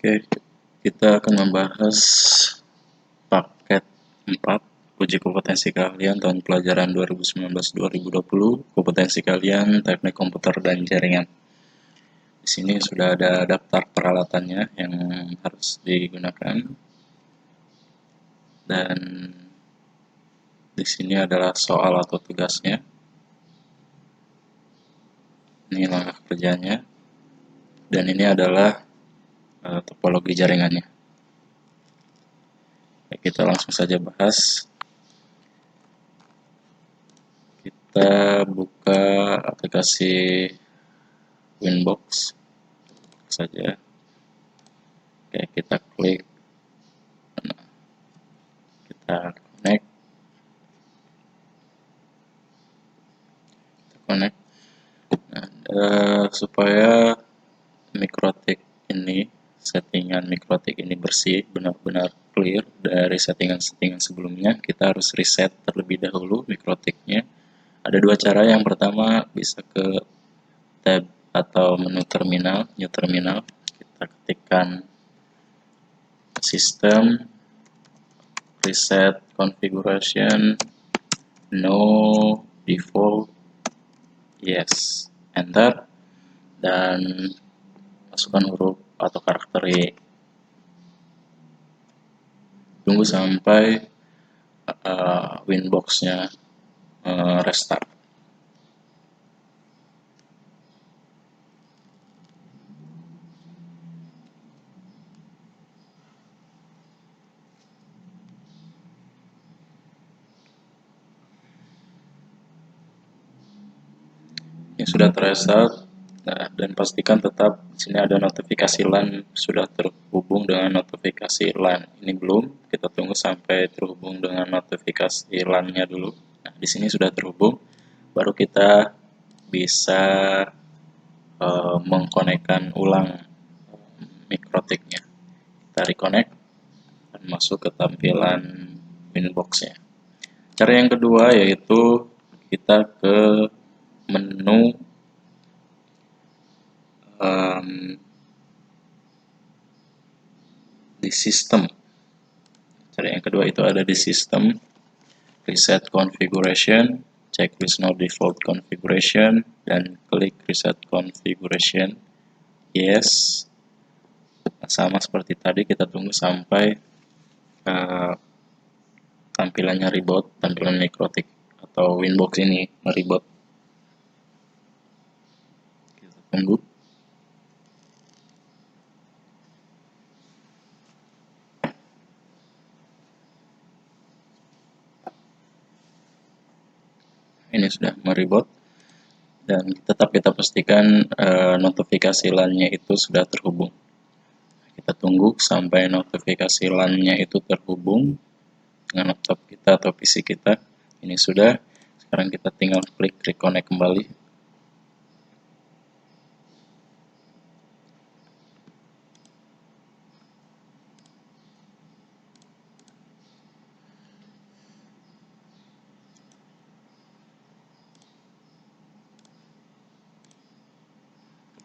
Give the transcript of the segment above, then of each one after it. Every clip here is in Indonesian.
Oke, kita akan membahas paket 4 uji kompetensi keahlian tahun pelajaran 2019-2020, kompetensi keahlian teknik komputer dan jaringan. Di sini sudah ada daftar peralatannya yang harus digunakan, dan di sini adalah soal atau tugasnya. Ini langkah kerjanya, dan ini adalah topologi jaringannya. Kita langsung saja bahas. Kita buka aplikasi Winbox saja. Oke, kita klik, kita connect. Nah, supaya mikrotik ini, settingan mikrotik ini bersih, benar-benar clear dari settingan-settingan sebelumnya, kita harus reset terlebih dahulu mikrotiknya. Ada dua cara. Yang pertama, bisa ke tab atau menu terminal, new terminal. Kita ketikkan system, reset configuration, no default, yes, enter, dan masukkan huruf atau karakter Y. Tunggu sampai Winbox-nya restart. Ini sudah terrestart. Nah, dan pastikan tetap di sini ada notifikasi LAN sudah terhubung dengan notifikasi LAN. Ini belum, kita tunggu sampai terhubung dengan notifikasi LAN-nya dulu. Nah, di sini sudah terhubung, baru kita bisa mengkonekkan ulang mikrotiknya. Kita reconnect dan masuk ke tampilan Winbox-nya. Cara yang kedua yaitu kita ke menu di sistem. Cara yang kedua itu ada di sistem, reset configuration, checklist no default configuration, dan klik reset configuration, yes. Nah, sama seperti tadi, kita tunggu sampai tampilannya reboot, tampilan mikrotik atau Winbox ini mereboot. Kita tunggu. Ini sudah mereboot, dan tetap kita pastikan notifikasi LAN-nya itu sudah terhubung. Kita tunggu sampai notifikasi LAN-nya itu terhubung dengan laptop kita atau PC kita. Ini sudah. Sekarang kita tinggal klik reconnect kembali.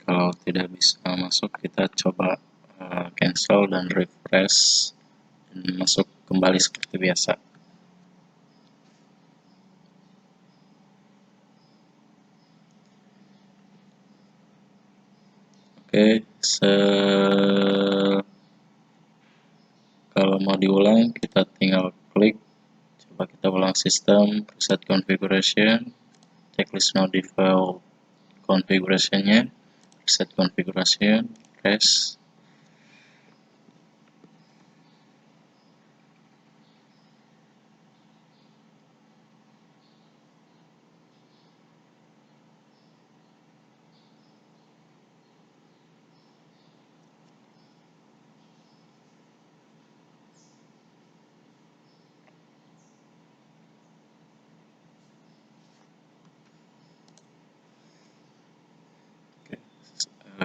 Kalau tidak bisa masuk, kita coba cancel dan refresh dan masuk kembali seperti biasa. Oke, kalau mau diulang kita tinggal klik. Coba kita ulang sistem, reset configuration, checklist no default configuration-nya, reset configuration, press.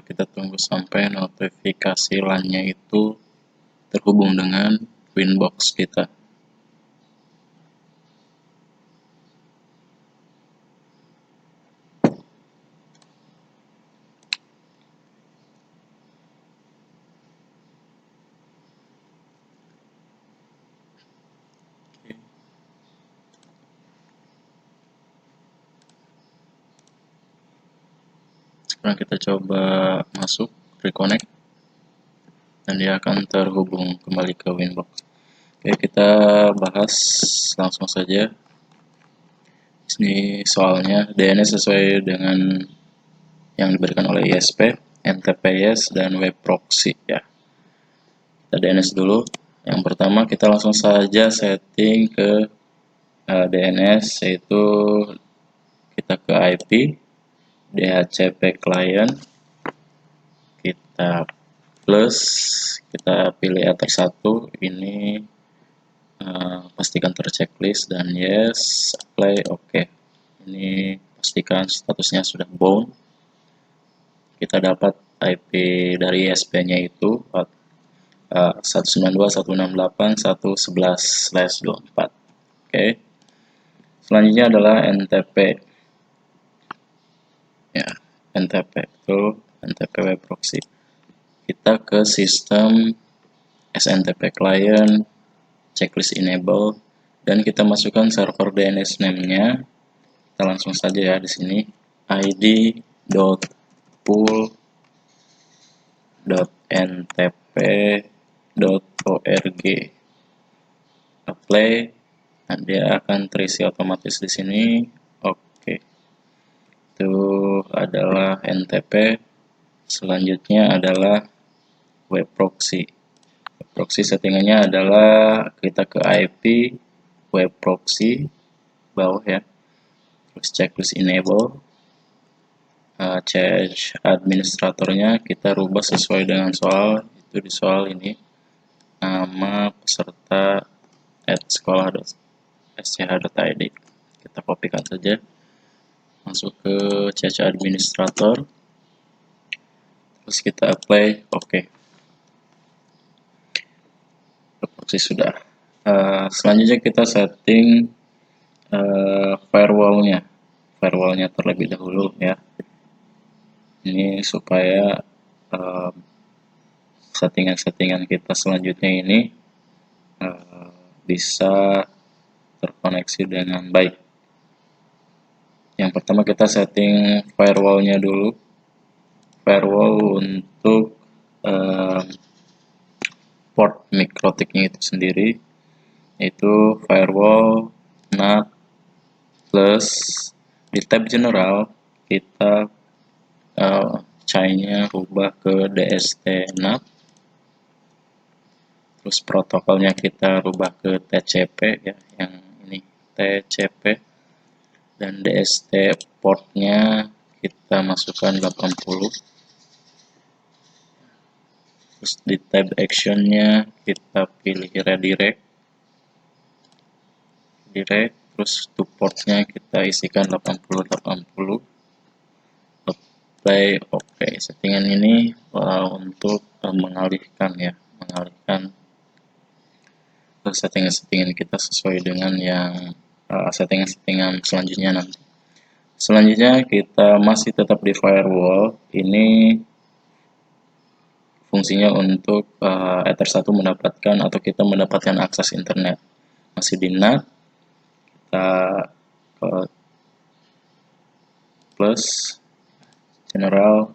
Kita tunggu sampai notifikasi LAN-nya itu terhubung dengan Winbox kita. Sekarang kita coba masuk reconnect dan dia akan terhubung kembali ke Winbox. Oke, kita bahas langsung saja. Ini soalnya DNS sesuai dengan yang diberikan oleh ISP, NTPS, dan web proxy ya. Kita DNS dulu. Yang pertama kita langsung saja setting ke DNS, yaitu kita ke IP, DHCP client, kita plus, kita pilih ether 1, ini pastikan terchecklist dan yes, apply, oke. Ini pastikan statusnya sudah bound. Kita dapat IP dari ISP-nya itu 192.168.111/24. Oke. Selanjutnya adalah NTP. Ya, NTP itu NTP web proxy. Kita ke sistem SNTP client, checklist enable, dan kita masukkan server DNS name-nya. Kita langsung saja ya di sini id.pool.ntp.org. Apply, dan dia akan terisi otomatis di sini. Oke. Itu adalah NTP. Selanjutnya adalah web proxy. Web proxy settingannya adalah kita ke IP web proxy bawah ya, terus checklist enable, change administratornya kita rubah sesuai dengan soal, itu di soal ini nama peserta @sekolah.sch.id. Kita kopikan saja, masuk ke change administrator, terus kita apply, oke. Proxy sudah. Selanjutnya kita setting firewallnya terlebih dahulu ya. Ini supaya settingan-settingan kita selanjutnya ini bisa terkoneksi dengan baik. Yang pertama kita setting firewallnya dulu. Firewall untuk port mikrotiknya itu sendiri, yaitu firewall NAT plus, di tab general kita chainnya rubah ke DST NAT, terus protokolnya kita rubah ke TCP ya, yang ini TCP, dan DST portnya kita masukkan 80. Terus di tab actionnya kita pilih redirect, terus to portnya kita isikan 80. Apply, oke. Settingan ini untuk mengalihkan ke settingan-settingan kita sesuai dengan yang settingan-settingan selanjutnya nanti. Selanjutnya kita masih tetap di firewall. Ini fungsinya untuk ether 1 mendapatkan atau kita mendapatkan akses internet. Masih di NAT, kita plus general,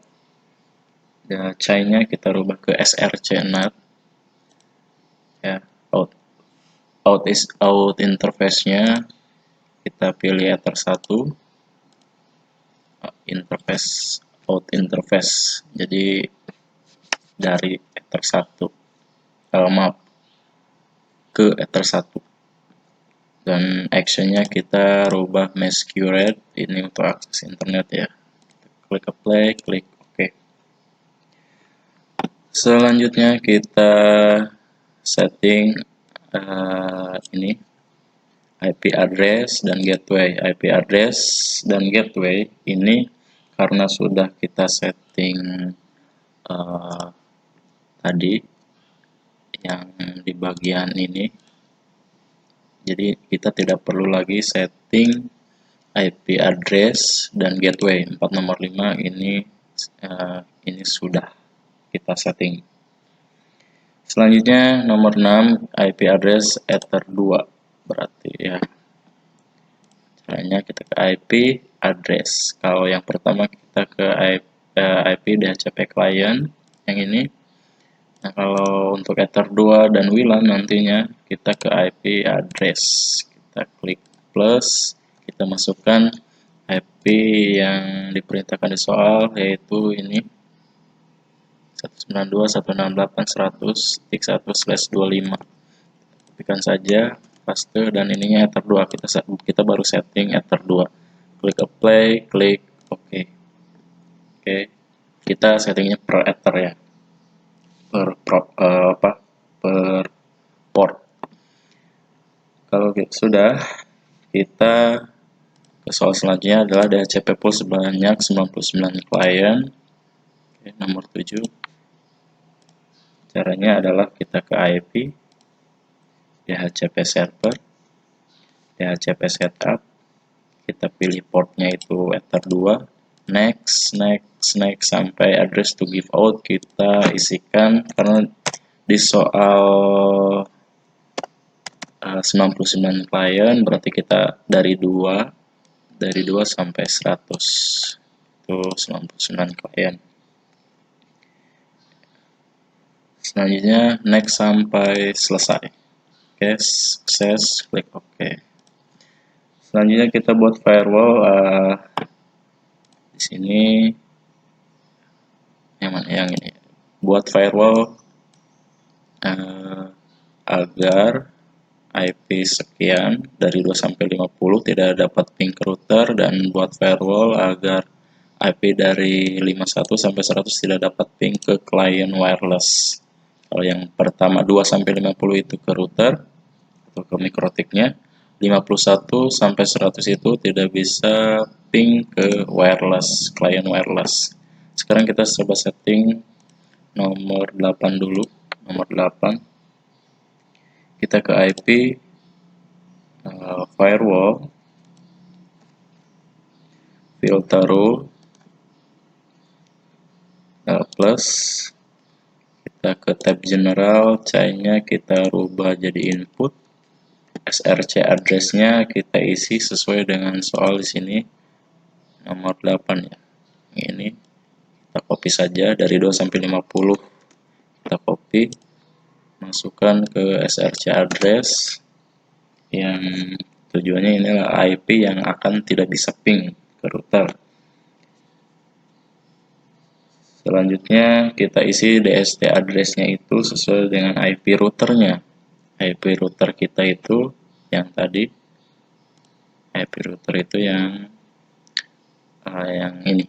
dan chainnya kita rubah ke SRC NAT ya. Out interface-nya kita pilih ether 1, interface, out interface, jadi dari ether 1 ke ether 1, dan actionnya kita rubah masquerade, ini untuk akses internet ya. Klik apply, klik OK. Selanjutnya kita setting ini IP address dan gateway. IP address dan gateway ini karena sudah kita setting tadi yang di bagian ini, jadi kita tidak perlu lagi setting IP address dan gateway. 4 nomor 5 ini sudah kita setting. Selanjutnya nomor 6 IP address ether 2 berarti ya. Caranya kita ke IP address. Kalau yang pertama kita ke IP DHCP client yang ini. Nah, kalau untuk Ether 2 dan WLAN nantinya kita ke IP address. Kita klik plus, kita masukkan IP yang diperintahkan di soal, yaitu ini 192.168.100.1/25. Tekan saja paste, dan ininya Ether 2. Kita baru setting Ether 2. Klik apply, klik OK. Oke, kita settingnya per Ether ya. Per port. Kalau sudah, kita ke soal selanjutnya adalah DHCP pool sebanyak 99 klien. Oke, nomor 7. Caranya adalah kita ke IP, DHCP server, DHCP setup, kita pilih portnya itu Ether 2, next sampai address to give out kita isikan, karena di soal 99 klien berarti kita dari 2 sampai 100 itu 99 klien. Selanjutnya next sampai selesai. Oke, sukses, klik OK. Selanjutnya kita buat firewall. Di sini yang mana, yang ini, buat firewall agar IP sekian dari 2 sampai 50 tidak dapat ping ke router, dan buat firewall agar IP dari 51 sampai 100 tidak dapat ping ke client wireless. Kalau yang pertama 2 sampai 50 itu ke router atau ke mikrotiknya, 51 sampai 100 itu tidak bisa ping ke wireless, client wireless. Sekarang kita coba setting nomor 8 dulu. Nomor 8 kita ke IP firewall, filter rule, plus, kita ke tab general, C-nya kita rubah jadi input, SRC address-nya kita isi sesuai dengan soal di sini nomor 8 ya. Ini kita copy saja dari 2 sampai 50. Kita copy, masukkan ke SRC address yang tujuannya inilah IP yang akan tidak bisa ping ke router. Selanjutnya kita isi DST address-nya itu sesuai dengan IP routernya. IP router kita itu yang tadi, IP router itu yang ini,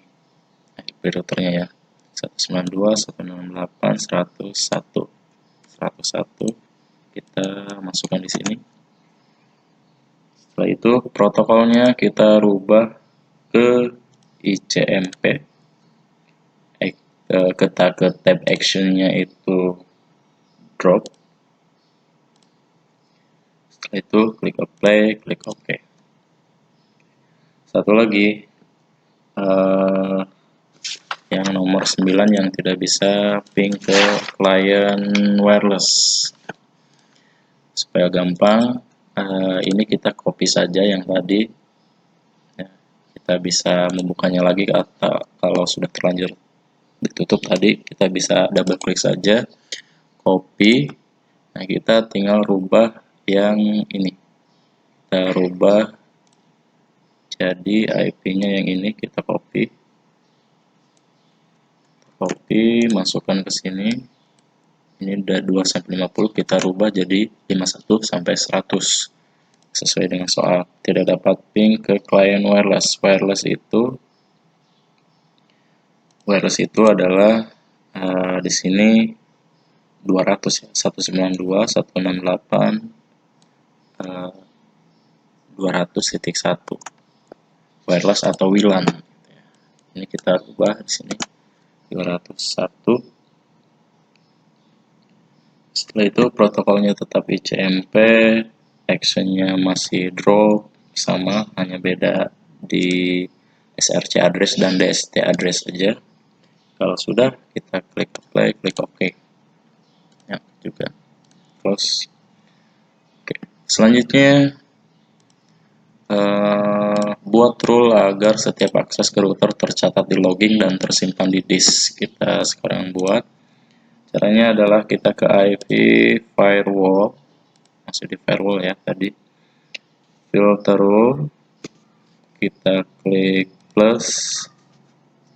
IP routernya ya, 192.168.100.101 kita masukkan di sini. Setelah itu protokolnya kita rubah ke ICMP. Kita ke tab actionnya itu drop. Setelah itu klik apply, klik OK. Satu lagi, yang nomor 9 yang tidak bisa ping ke client wireless. Supaya gampang, ini kita copy saja yang tadi. Ya, kita bisa membukanya lagi atau kalau sudah terlanjur ditutup tadi, kita bisa double klik saja, copy. Nah, kita tinggal rubah yang ini. Kita rubah jadi IP-nya yang ini, kita copy, masukkan ke sini. Ini udah 2 sampai 50, kita rubah jadi 51 sampai 100 sesuai dengan soal. Tidak dapat ping ke client wireless. Wireless itu adalah di sini 200 ya, 192.168.200.1 wireless atau WLAN. Ini kita rubah di sini 201. Setelah itu protokolnya tetap ICMP, actionnya masih drop, sama, hanya beda di SRC address dan DST address saja. Kalau sudah, kita klik apply, klik OK. Ya, juga close. Oke. Selanjutnya buat buat rule agar setiap akses ke router tercatat di logging dan tersimpan di disk. Kita sekarang buat. Caranya adalah kita ke IP firewall, masih di firewall ya tadi. Filter rule, kita klik plus,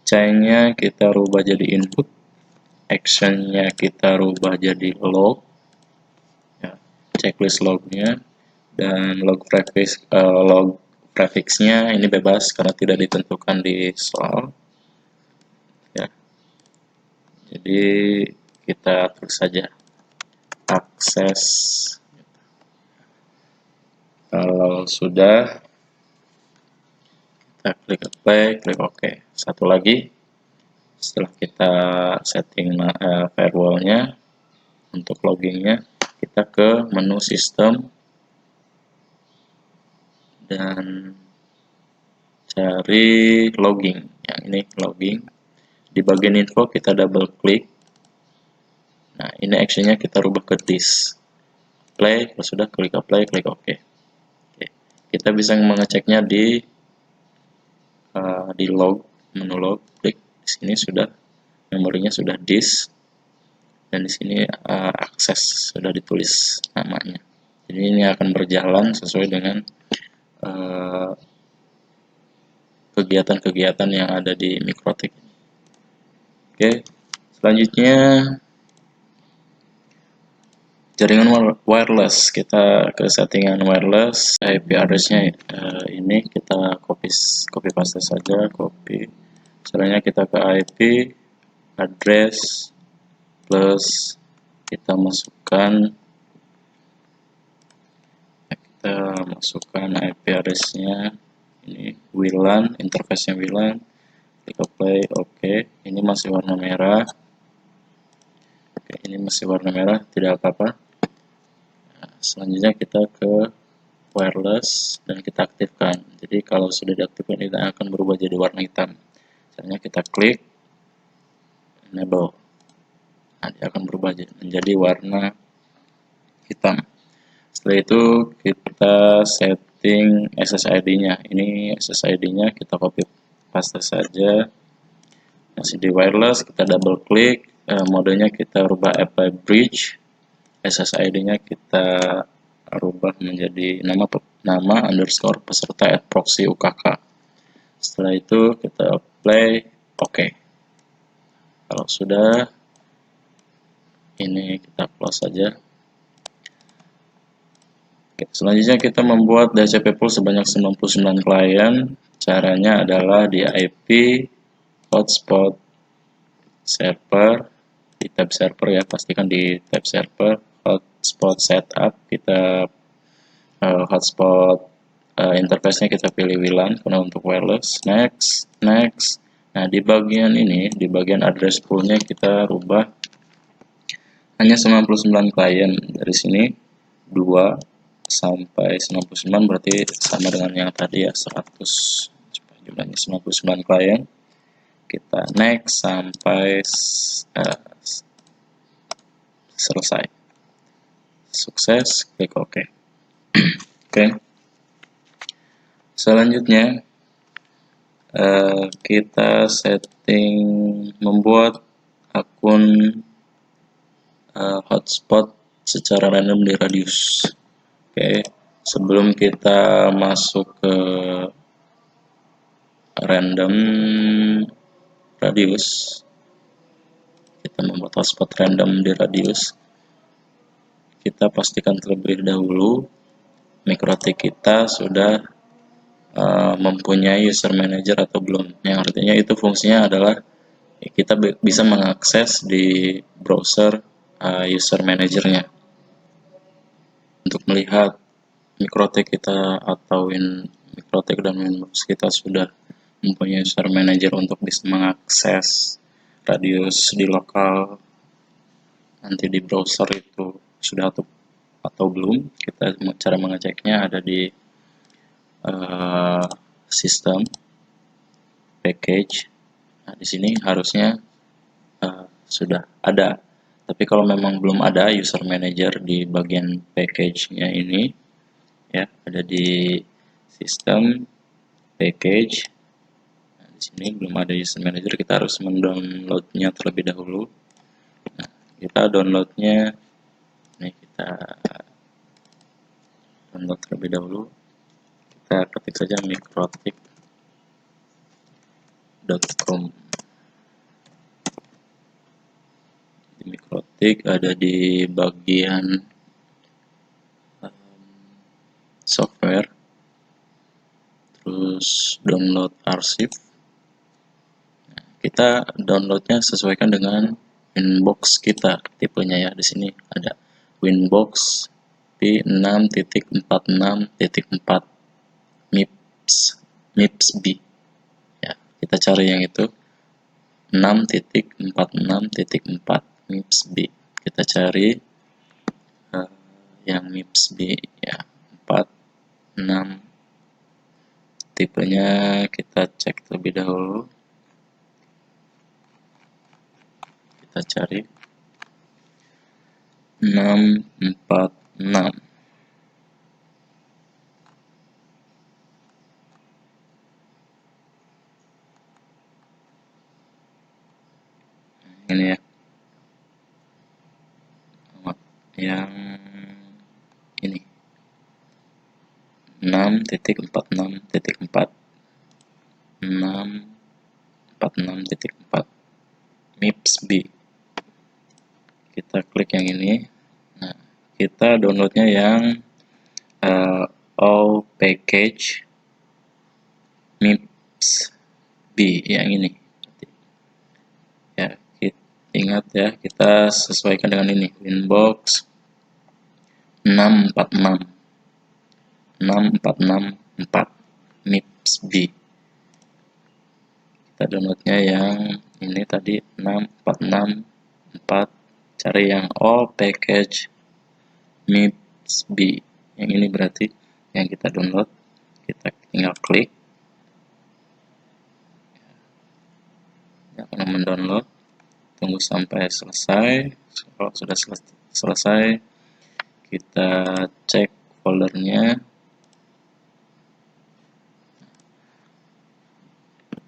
chain-nya kita rubah jadi input, action-nya kita rubah jadi log, ya, checklist lognya, dan log prefix-nya ini bebas karena tidak ditentukan di soal. Ya. Jadi kita tulis saja akses. Kalau sudah, kita klik apply, klik OK. Satu lagi, setelah kita setting firewall-nya untuk loggingnya, kita ke menu sistem dan cari logging. Yang ini logging. Di bagian info kita double klik. Nah, ini actionnya kita rubah ke disk. Apply, kalau sudah klik apply, klik OK. Oke. Kita bisa mengeceknya di log, menu log, klik di sini sudah memorinya sudah disk, dan di sini akses sudah ditulis namanya. Jadi ini akan berjalan sesuai dengan kegiatan-kegiatan yang ada di Mikrotik. Oke, selanjutnya jaringan wireless. Kita ke settingan wireless, IP address-nya ini kita copy paste saja, copy. Caranya kita ke IP address plus kita masukkan IP address-nya ini WLAN, interface-nya WLAN, klik apply, OK. Ini masih warna merah. Oke, ini masih warna merah, tidak apa-apa. Nah, selanjutnya kita ke wireless dan kita aktifkan. Jadi kalau sudah diaktifkan ini akan berubah jadi warna hitam. Caranya kita klik enable. Nah, dia akan berubah menjadi warna hitam. Setelah itu kita setting SSID-nya. Ini SSID-nya kita copy paste saja. Masih di wireless, kita double klik, modenya kita rubah apply bridge. SSID-nya kita rubah menjadi nama underscore peserta @proxy UKK. Setelah itu kita apply OK. Kalau sudah, ini kita close saja. Oke, selanjutnya kita membuat DHCP pool sebanyak 99 klien. Caranya adalah di IP hotspot server, di tab server ya, pastikan di tab server, hotspot setup, kita hotspot interface-nya kita pilih WLAN karena untuk wireless, next. Nah, di bagian ini, di bagian address pool-nya kita rubah hanya 99 klien. Dari sini 2 sampai 99 berarti sama dengan yang tadi ya, 100. Jumlahnya 99 klien. Kita next sampai selesai. Sukses, klik OK. Oke. Selanjutnya kita setting membuat akun hotspot secara random di radius. Oke, sebelum kita masuk ke random radius, kita membuat hotspot random di radius, kita pastikan terlebih dahulu Mikrotik kita sudah mempunyai user manager atau belum. Yang artinya itu fungsinya adalah kita bisa mengakses di browser user manajernya untuk melihat Mikrotik kita atau Mikrotik dan Windows kita sudah mempunyai user manager untuk bisa mengakses radius di lokal. Nanti di browser itu sudah atau belum. Kita cara mengeceknya ada di sistem package. Nah, di sini harusnya sudah ada. Tapi kalau memang belum ada user manager di bagian package-nya ini, ya ada di sistem package. Nah, di sini belum ada user manager, kita harus mendownloadnya terlebih dahulu. Nah, kita downloadnya, ini kita download terlebih dahulu. Kita ketik saja mikrotik.com. Di Mikrotik ada di bagian software, terus download arsip. Kita downloadnya sesuaikan dengan Winbox kita, tipenya ya. Di sini ada Winbox P6.46.4 MIPS B. Ya, kita cari yang itu 6.46.4 MIPS-B. Kita cari yang MIPS-B ya, 46. Tipenya kita cek terlebih dahulu. Kita cari 646. Ini ya, yang ini 6.46.4 6.46.4 MIPS-B. Kita klik yang ini. Nah, kita downloadnya yang all package MIPS-B yang ini. Ya, ingat ya, kita sesuaikan dengan ini, Winbox 6.46.4 MIPS-B. Kita downloadnya yang ini tadi 6.46.4, cari yang all package MIPS-B. Yang ini berarti yang kita download. Kita tinggal klik. Yang akan mendownload. Tunggu sampai selesai. Kalau sudah selesai, kita cek foldernya.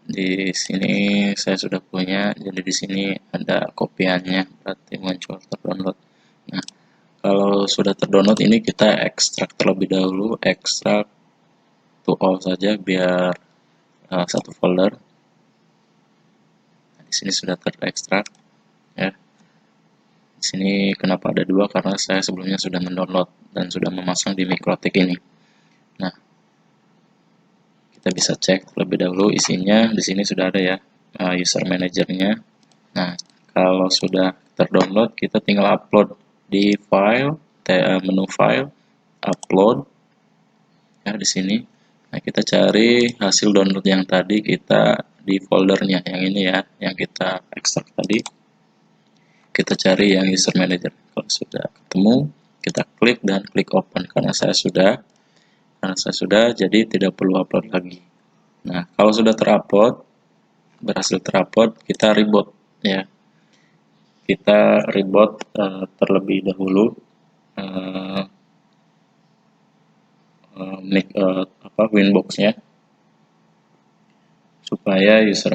Di sini saya sudah punya, jadi di sini ada kopiannya, berarti muncul terdownload. Nah, kalau sudah terdownload ini kita ekstrak terlebih dahulu, ekstrak to all saja biar satu folder. Nah, di sini sudah terekstrak ya. Di sini kenapa ada dua, karena saya sebelumnya sudah mendownload dan sudah memasang di Mikrotik ini. Nah, kita bisa cek terlebih dahulu isinya. Di sini sudah ada ya user manajernya. Nah, kalau sudah terdownload, kita tinggal upload di file, menu file, upload ya di sini. Nah, kita cari hasil download yang tadi, kita di foldernya yang ini ya, yang kita ekstrak tadi. Kita cari yang user manager. Kalau sudah ketemu, kita klik dan klik open. Karena saya sudah, jadi tidak perlu upload lagi. Nah, kalau sudah terupload, berhasil terupload, kita reboot ya. Kita reboot terlebih dahulu Winbox-nya, supaya user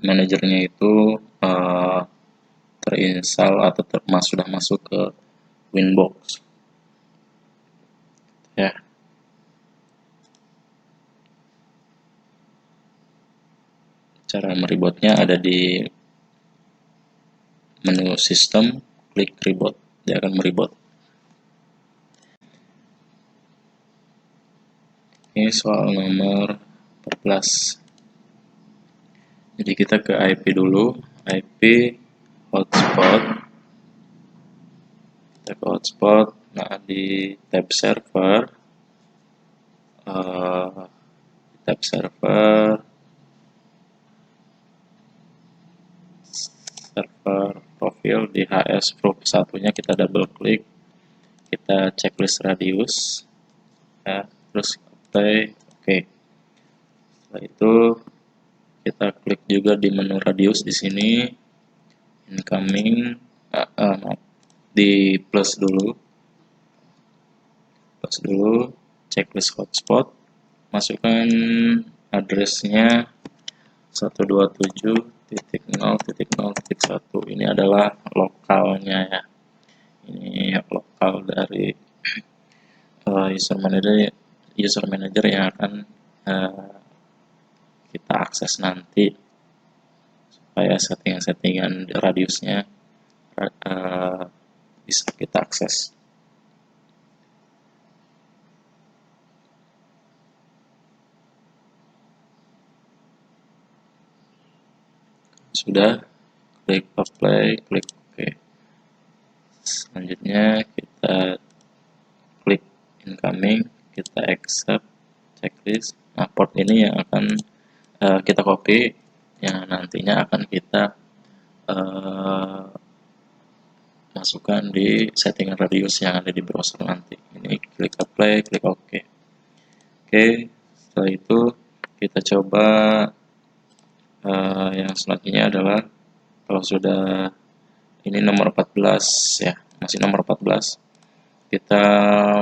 manajernya itu terinstall atau sudah masuk ke Winbox ya. Cara merebootnya ada di menu sistem, klik reboot, dia akan mereboot. Ini soal nomor 14. Jadi kita ke IP dulu, IP hotspot. Kita ke hotspot, nah di tab server, server profil di HS Proof satunya kita double klik, kita checklist radius ya, terus apply oke. Setelah itu kita klik juga di menu radius di sini, incoming, di plus dulu, checklist hotspot, masukkan addressnya 127.0.0.1. Ini adalah lokalnya ya. Ini lokal dari user manager yang akan kita akses nanti, supaya settingan-settingan radiusnya bisa kita akses. Sudah, klik apply, klik OK. Selanjutnya kita klik incoming, kita accept checklist. Nah, port ini yang akan kita copy, yang nantinya akan kita masukkan di settingan radius yang ada di browser nanti. Ini klik apply, klik OK. Oke, setelah itu kita coba yang selanjutnya adalah, kalau sudah ini nomor 14 ya, masih nomor 14, kita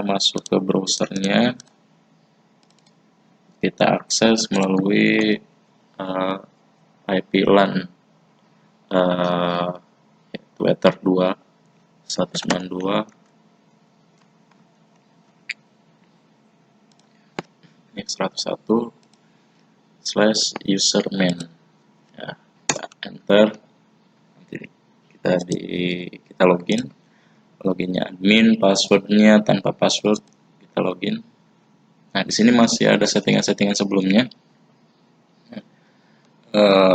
masuk ke browsernya, kita akses melalui IP LAN yaitu Ether 2 192 101/userman ya, enter. Nanti kita loginnya admin, passwordnya tanpa password kita login. Nah, di sini masih ada settingan-settingan sebelumnya.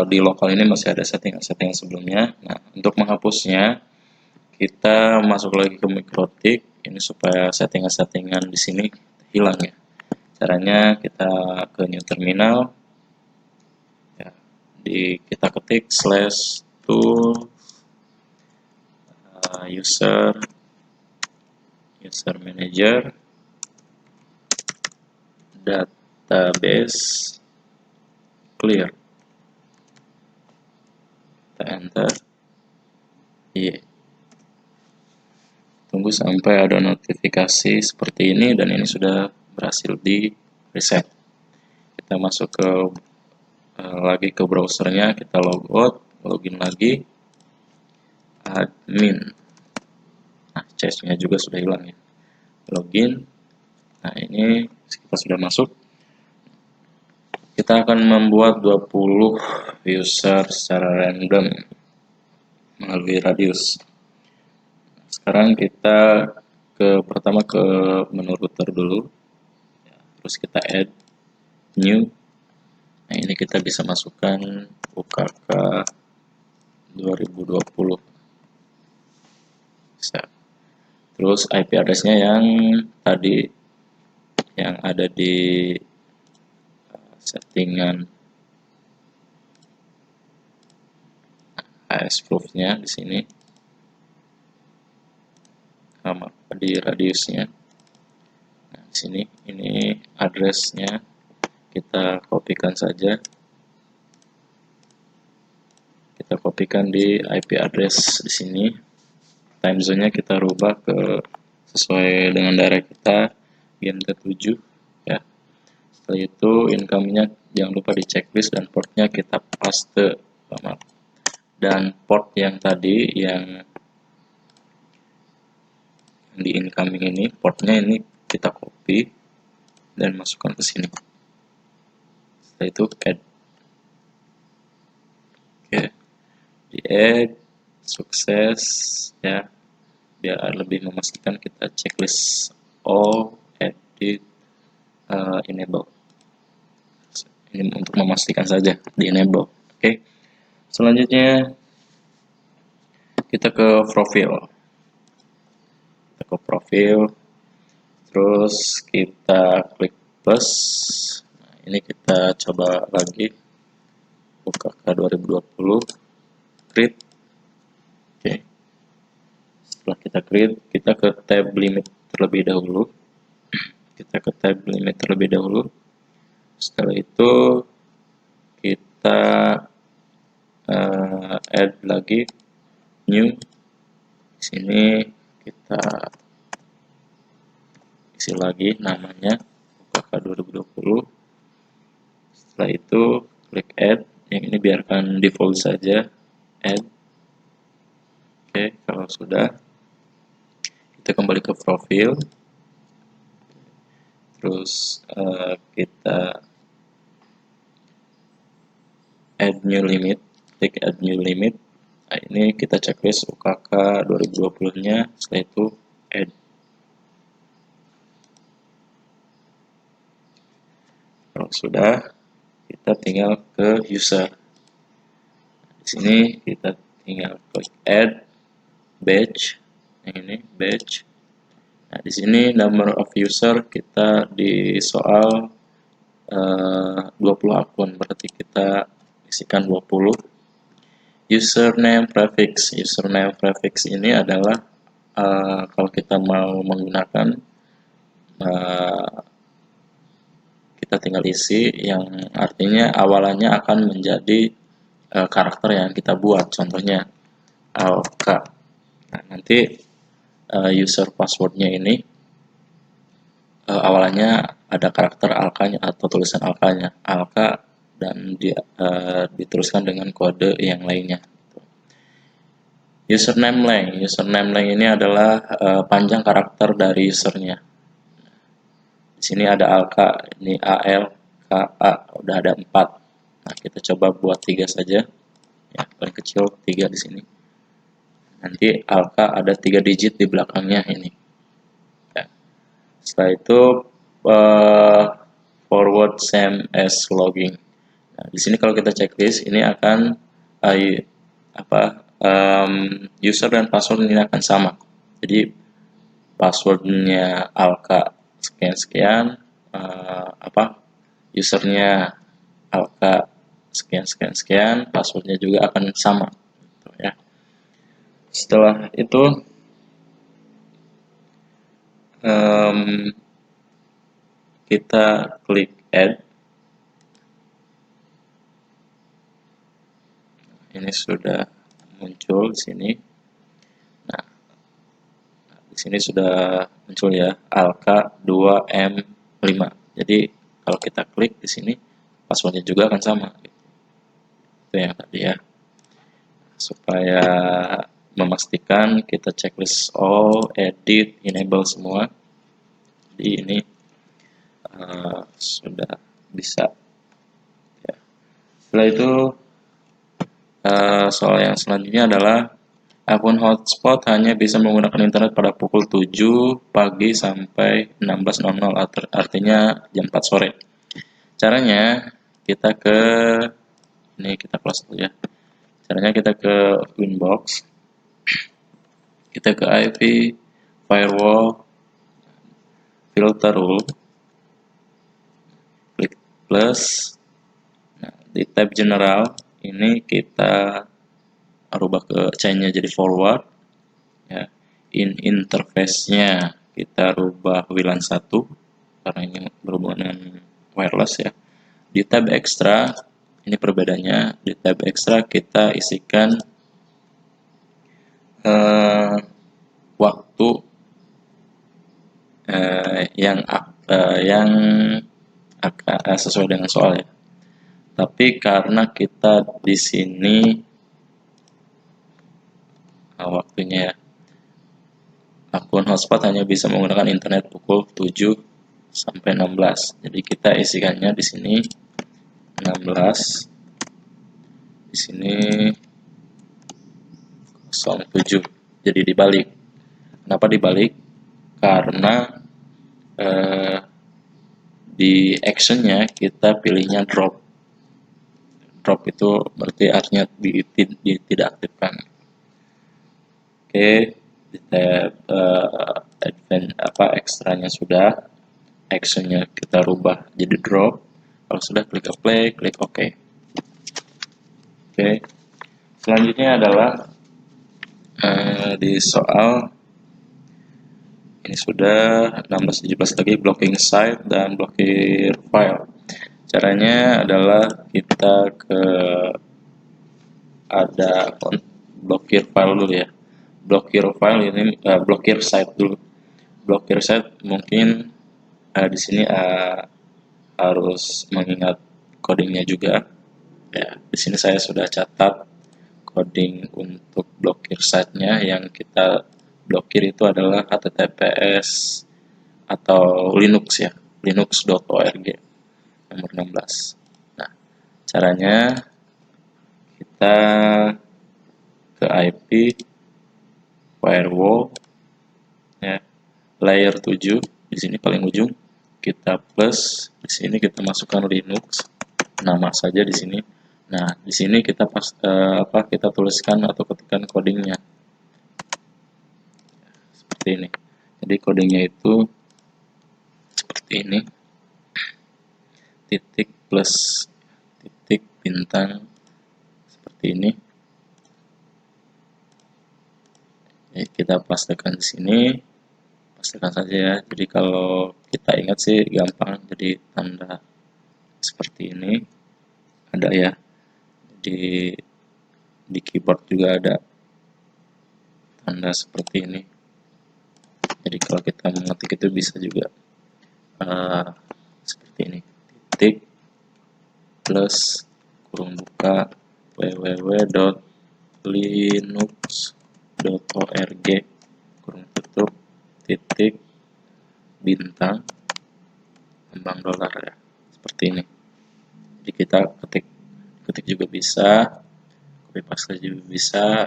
Di lokal ini masih ada settingan-settingan sebelumnya. Nah, untuk menghapusnya kita masuk lagi ke Mikrotik ini supaya settingan-settingan di sini hilang ya. Caranya kita ke new terminal ya, kita ketik /tool user manager database clear, kita enter. Tunggu sampai ada notifikasi seperti ini, dan ini sudah berhasil di reset. Kita masuk ke lagi ke browsernya, kita logout, login lagi, admin. Nah, cache-nya juga sudah hilang ya. Login. Nah, ini kita sudah masuk. Kita akan membuat 20 user secara random melalui radius. Sekarang kita pertama ke menu router dulu, terus kita add new. Nah, ini kita bisa masukkan UKK 2020 bisa. Terus IP address-nya yang tadi yang ada di settingan AS proof-nya di sini, sama di radiusnya. Nah, di sini ini address-nya kita kopikan saja. Kita kopikan di IP address di sini. Time zone-nya kita rubah ke sesuai dengan daerah kita, GMT 7 ya. Setelah itu income-nya jangan lupa di checklist, dan port-nya kita paste. Dan port yang tadi yang di incoming ini, portnya ini kita copy dan masukkan ke sini. Setelah itu add. Oke, di add, sukses ya. Biar lebih memastikan, kita checklist all, edit, enable. Ini untuk memastikan saja di enable. Oke. Selanjutnya kita ke profil. Terus kita klik plus. Nah, ini kita coba lagi UKK 2020 create. Oke. Setelah kita create, kita ke tab limit terlebih dahulu. Setelah itu kita add lagi new. Di sini kita isi lagi namanya UKK 2020. Setelah Setelah itu klik add, yang ini biarkan default saja, add. Oke, kalau sudah kita kembali ke profil, terus kita add new limit, klik add new limit. Nah, ini kita checklist UKK 2020 nya, setelah itu add. Kalau sudah, kita tinggal ke user. Di sini kita tinggal klik add batch, yang ini batch. Nah, di sini number of user kita di soal 20 akun, berarti kita isikan 20. Username prefix ini adalah kalau kita mau menggunakan kita tinggal isi, yang artinya awalannya akan menjadi karakter yang kita buat, contohnya alka. Nah, nanti user passwordnya ini awalannya ada karakter alkanya atau tulisan alkanya, alka, dan diteruskan dengan kode yang lainnya. Username length ini adalah panjang karakter dari usernya. Di sini ada alka, ini al, ka, udah ada 4. Nah, kita coba buat 3 saja. Ya, paling kecil 3 di sini. Nanti alka ada 3 digit di belakangnya ini. Ya. Setelah itu forward same as logging. Nah, di sini kalau kita checklist ini akan user dan password ini akan sama. Jadi passwordnya alka sekian-sekian, usernya alka sekian-sekian, passwordnya juga akan sama. Gitu, ya. Setelah itu kita klik add. Ini sudah muncul di sini. Nah, di sini sudah muncul ya, alka 2M5. Jadi kalau kita klik di sini, passwordnya juga akan sama. Itu yang tadi ya. Supaya memastikan kita checklist all, edit, enable semua. Jadi ini sudah bisa. Ya. Setelah itu soal yang selanjutnya adalah akun hotspot hanya bisa menggunakan internet pada pukul 7 pagi sampai 16.00, artinya jam 4 sore. Caranya kita kita close dulu ya. Caranya kita ke Winbox, kita ke IP, firewall, filter rule, klik plus. Nah, di tab general ini kita rubah ke chainnya jadi forward. Ya. Interface-nya kita rubah WLAN 1 karena ini berhubungan dengan wireless ya. Di tab extra ini perbedaannya, di tab extra kita isikan waktu yang akan sesuai dengan soal ya. Tapi karena kita di sini waktunya ya, akun hotspot hanya bisa menggunakan internet pukul 7 sampai 16. Jadi kita isikannya di sini 16. Di sini 07. Jadi dibalik. Kenapa dibalik? Karena di actionnya kita pilihnya drop. Drop itu berarti artinya tidak aktifkan. Oke, di tab ekstranya sudah, actionnya kita rubah jadi drop. Kalau sudah klik apply, klik OK. Oke, selanjutnya adalah di soal ini sudah 16-17 lagi, blocking site dan blokir file. Caranya adalah kita ada blokir file dulu ya. Blokir file ini blokir site dulu. Blokir site mungkin di sini harus mengingat codingnya juga. Ya, di sini saya sudah catat coding untuk blokir site-nya. Yang kita blokir itu adalah HTTPS atau Linux ya, linux.org nomor 16. Nah, caranya kita ke IP firewall ya, layer 7 di sini paling ujung, kita plus, di sini kita masukkan Linux nama saja di sini. Nah, di sini kita kita tuliskan atau ketikkan codingnya seperti ini. Jadi codingnya itu seperti ini, titik plus titik bintang seperti ini. Jadi kita pastekan di sini, pastikan saja ya. Jadi kalau kita ingat sih gampang, jadi tanda seperti ini ada ya, di keyboard juga ada tanda seperti ini. Jadi kalau kita mengetik itu bisa juga seperti ini, titik plus kurung buka www.linux.org kurung tutup titik bintang kembang dolar ya, seperti ini. Jadi kita ketik juga bisa, copy paste juga bisa.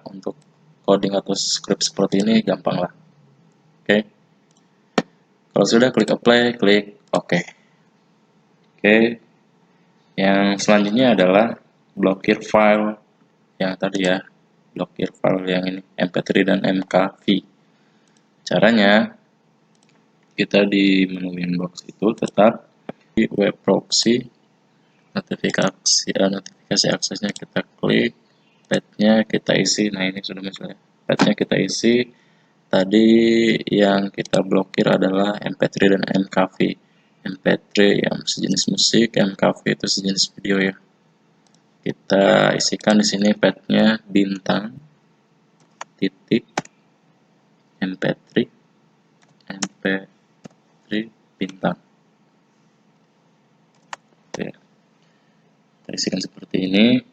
Untuk coding atau script seperti ini gampang lah. Oke. Kalau sudah, klik apply, klik OK. Oke. Yang selanjutnya adalah blokir file yang tadi ya, blokir file yang ini mp3 dan mkv. Caranya kita di menu inbox itu tetap di web proxy, notifikasi aksesnya kita klik, path-nya kita isi. Nah, ini sudah misalnya path-nya kita isi. Tadi yang kita blokir adalah mp3 dan mkv. mp3 yang sejenis musik, mkv itu sejenis video ya. Kita isikan di sini path-nya bintang titik mp3 bintang. Oke. Kita isikan seperti ini.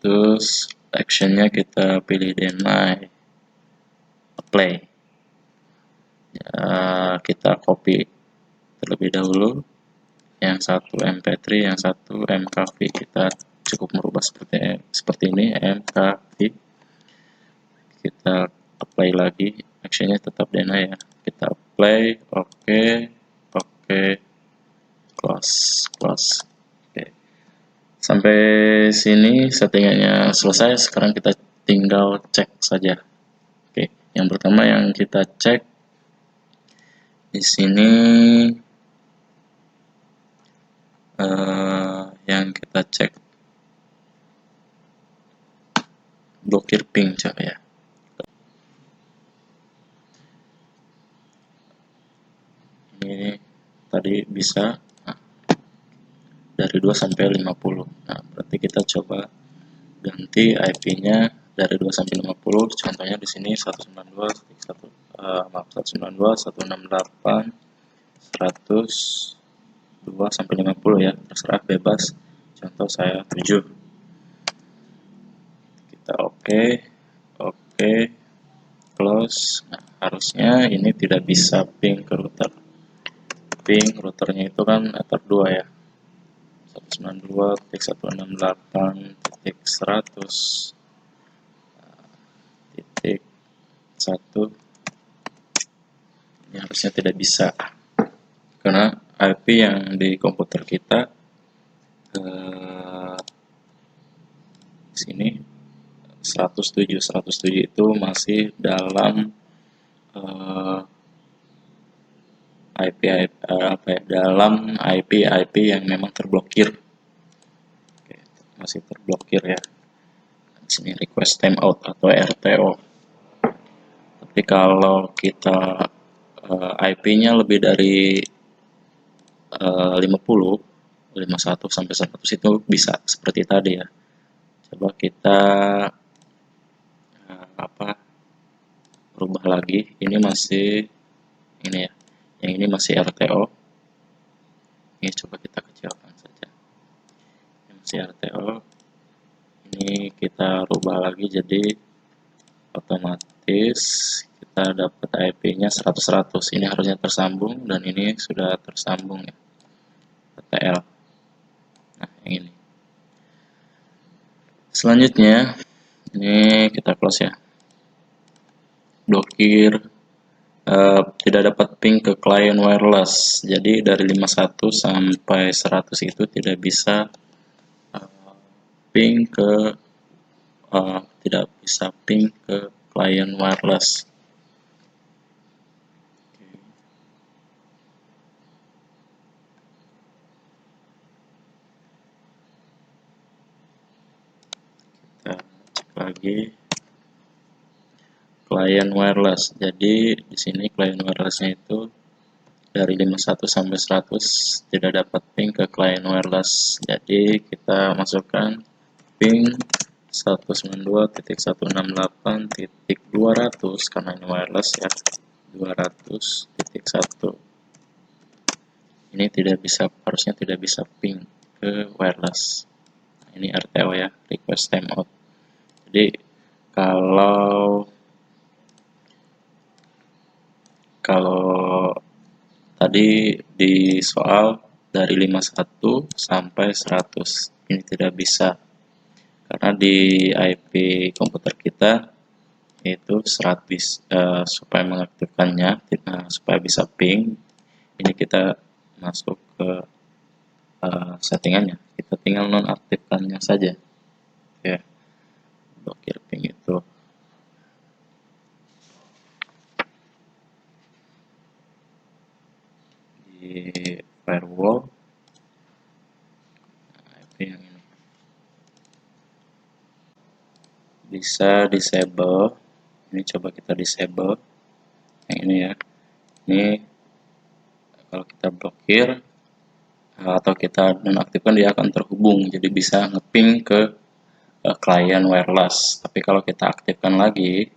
Terus actionnya kita pilih deny apply. Ya, kita copy terlebih dahulu. Yang satu mp3, yang satu mkv. Kita cukup merubah seperti ini, mkv. Kita apply lagi, actionnya tetap deny ya. Kita apply, oke, close. Oke. Sampai sini settingannya selesai. Sekarang kita tinggal cek saja. Oke, yang pertama yang kita cek di sini, yang kita cek blokir ping coba ya. Ini tadi bisa dari 2 sampai 50. Nah, berarti kita coba ganti IP-nya dari 2 sampai 50. Contohnya di sini 192 sampai 50 ya, terserah, bebas. Contoh saya 7. Kita oke, close. Nah, harusnya ini tidak bisa ping ke router. Ping routernya itu kan ether 2 ya, 192.168.100.1. Ini harusnya tidak bisa, karena IP yang di komputer kita sini 107 itu masih dalam dalam IP yang memang terblokir. Oke, masih terblokir ya. Di sini request timeout atau RTO. Tapi kalau kita IP-nya lebih dari 50, 51 sampai 100 itu bisa seperti tadi ya. Coba kita rubah lagi. Ini masih ini ya. Yang ini masih RTO. Ini coba kita kecilkan saja. si RTO ini kita rubah lagi jadi otomatis kita dapat IP-nya 100 ini harusnya tersambung dan ini sudah tersambung ya, TTL. Nah yang ini selanjutnya ini kita close ya, blokir tidak dapat ping ke klien wireless. Jadi dari 51 sampai 100 itu tidak bisa ping ke tidak bisa ping ke klien wireless. Kita cek lagi klien wireless. Jadi di sini klien wirelessnya itu dari 51 sampai 100 tidak dapat ping ke klien wireless. Jadi kita masukkan ping 192.168.200 karena ini wireless ya, 200.1. Ini tidak bisa, harusnya tidak bisa ping ke wireless. Nah, ini RTO ya, request timeout. Jadi kalau tadi di soal dari 51 sampai 100 ini tidak bisa karena di IP komputer kita itu serat supaya mengaktifkannya, supaya bisa ping, ini kita masuk ke settingannya, kita tinggal nonaktifkannya saja ya, blokir ping itu. Di firewall IP yang ini bisa disable, ini coba kita disable yang ini ya, ini kalau kita blokir atau kita nonaktifkan dia akan terhubung, jadi bisa ngeping ke klien wireless. Tapi kalau kita aktifkan lagi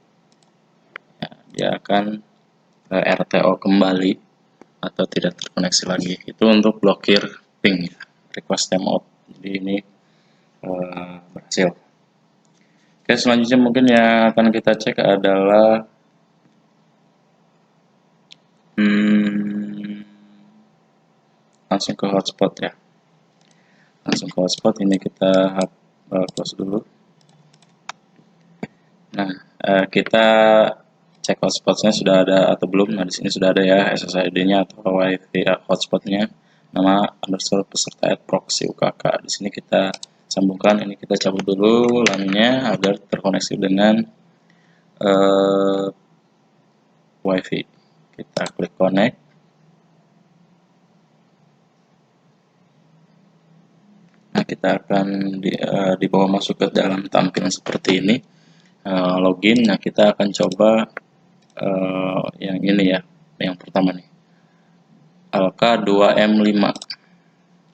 ya, dia akan RTO kembali atau tidak terkoneksi lagi. Itu untuk blokir ping ya, request timeout. Jadi ini berhasil. Oke, selanjutnya mungkin yang akan kita cek adalah langsung ke hotspot ya. Langsung ke hotspot, ini kita close dulu. Nah, kita cek hotspotnya sudah ada atau belum. Nah, di sini sudah ada ya SSID-nya atau WiFi hotspotnya, nama underscore peserta @proxy UKK. Di sini kita sambungkan, ini kita cabut dulu LAN-nya agar terkoneksi dengan WiFi. Kita klik connect. Nah, kita akan dibawa masuk ke dalam tampilan seperti ini. Login. Nah, kita akan coba yang ini ya, yang pertama nih, Alka2M5.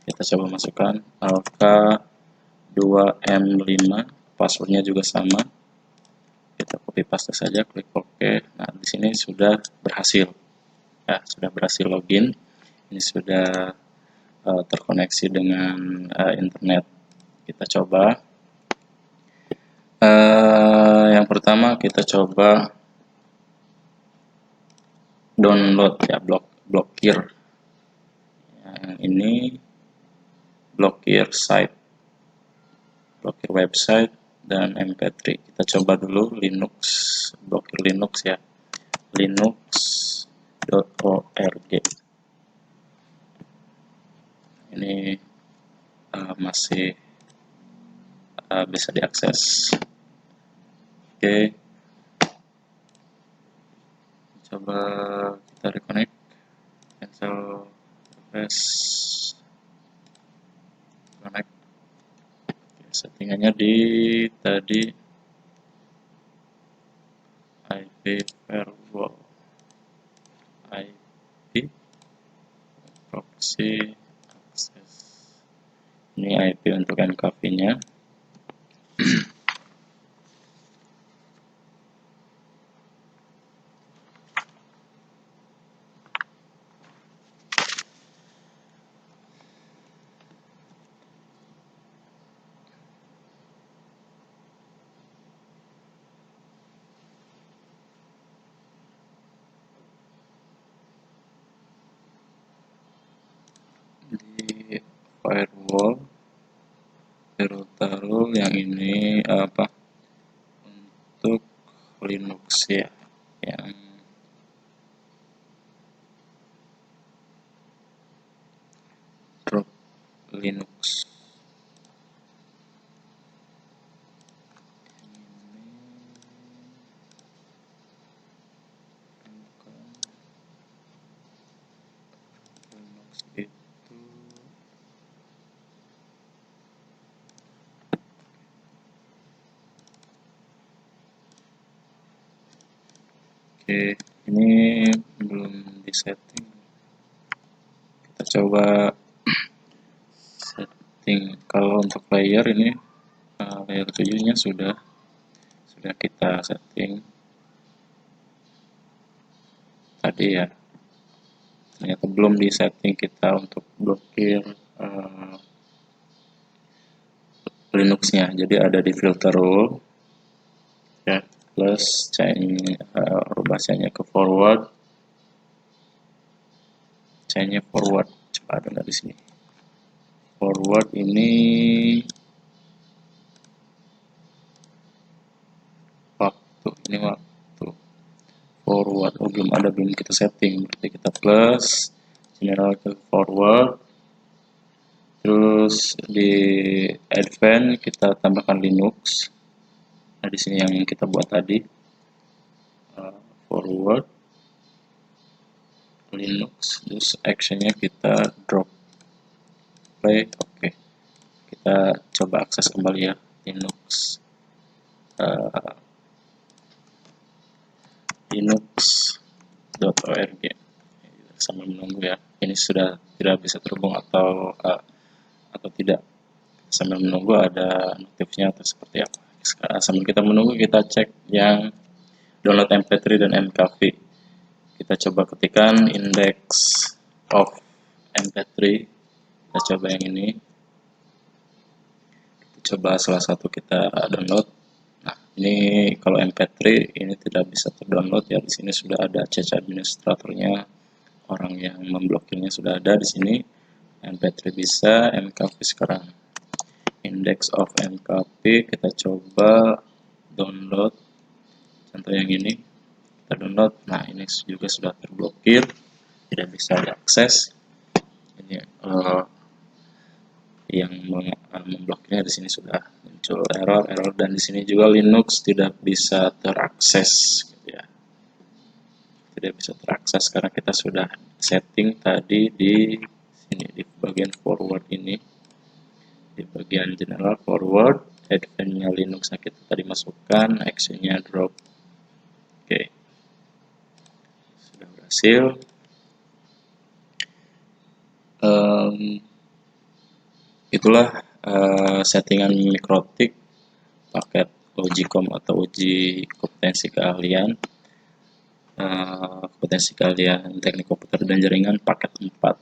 Kita coba masukkan Alka2M5, passwordnya juga sama, kita copy paste saja, klik OK. Nah, di sini sudah berhasil ya, sudah berhasil login, ini sudah terkoneksi dengan internet. Kita coba yang pertama, kita coba download ya, blokir yang ini, blokir site, blokir website dan MP3. Kita coba dulu Linux, blokir Linux ya, linux.org. Ini masih bisa diakses. Oke, coba kita reconnect, cancel request, connect. Settingannya di tadi IP firewall, IP proxy access, ini IP untuk encryption-nya. firewall yang ini apa untuk Linux ya, yang drop Linux. Linux itu oke, ini belum disetting. Kita coba setting. Kalau untuk layer ini layer 7 nya sudah kita setting tadi ya. Ternyata belum di setting kita untuk blokir Linux-nya. Jadi ada di filter rule ya, plus rubah chain-nya ke forward. Chain-nya forward. Coba ada nggak di sini? Forward ini waktu forward. Oh, belum kita setting. Berarti kita plus general ke forward, terus di advance kita tambahkan Linux. Nah, di sini yang kita buat tadi forward Linux, terus actionnya kita drop play. Oke, kita coba akses kembali ya linux.org sambil menunggu ya. Ini sudah tidak bisa terhubung atau tidak. Sambil menunggu ada notifnya atau seperti apa. Sekarang sambil kita menunggu, kita cek yang download MP3 dan MKV. Kita coba ketikkan index of MP3. Kita coba yang ini. Kita coba salah satu kita download. Nah, ini kalau MP3 ini tidak bisa terdownload ya. Di sini sudah ada cache administratornya, orang yang memblokirnya sudah ada di sini. MP3 bisa, MKV sekarang. Index of MKV kita coba download. Contoh yang ini kita download. Nah, ini juga sudah terblokir, tidak bisa diakses. Ini yang memblokirnya di sini sudah muncul error, dan di sini juga Linux tidak bisa terakses gitu ya. Tidak bisa terakses karena kita sudah setting tadi di sini di bagian forward ini. Di bagian general forward, advance-nya Linux yang kita tadi masukkan, action-nya drop. Oke. Sudah berhasil. Itulah settingan mikrotik paket Logicom atau uji kompetensi keahlian teknik komputer dan jaringan paket 4.